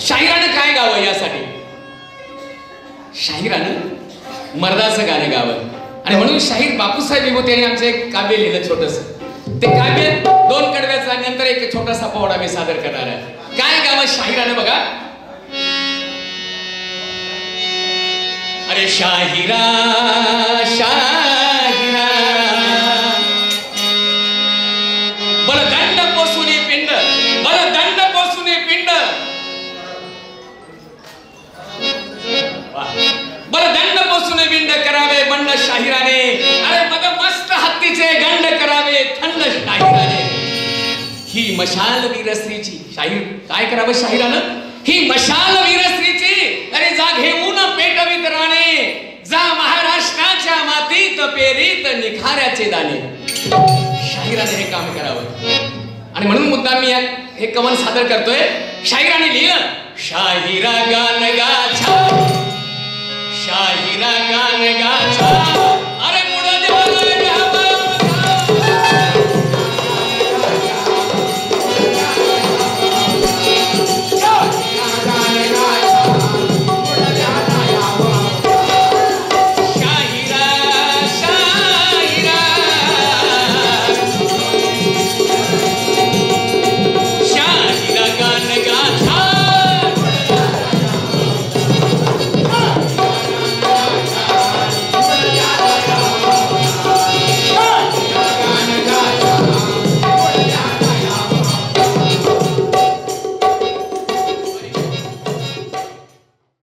शाहिरानं काय गावं यासाठी? शाहिरानं मर्दाचं गाणं गावं. आणि म्हणून शाहीर बापूसाहेब विभूती यांनी आमचं एक काव्य लिहिलं छोटस. ते काव्य 2 कडव्याचं नंतर एक छोटासा पोवाडा मी सादर करणार आहे. काय गावं शाहिरानं बघा. अरे शाहिरा शाहिरा बरं दंड पोसुनी पिंड, बरं दंड पोसुनी पिंड, बरं दंड पोसुनी पिंड करावे बंड शाहिराने. अरे मग मस्त हत्तीचे गंड करावे थंड शाहिराने. ही मशाल वीरश्रीची. शाहीर काय करावं शाहिरानं? ही मशाल वीरश्रीची. अरे जा घेऊन पेटवीत राणे, जा महाराष्ट्राच्या मातीत पेरीत निखाऱ्याचे दाणे. शाहिराने हे काम करावं. आणि म्हणून मुद्दाम मी हे कवन सादर करतोय. शाहिराने लिहिलं, शाहिरा गाला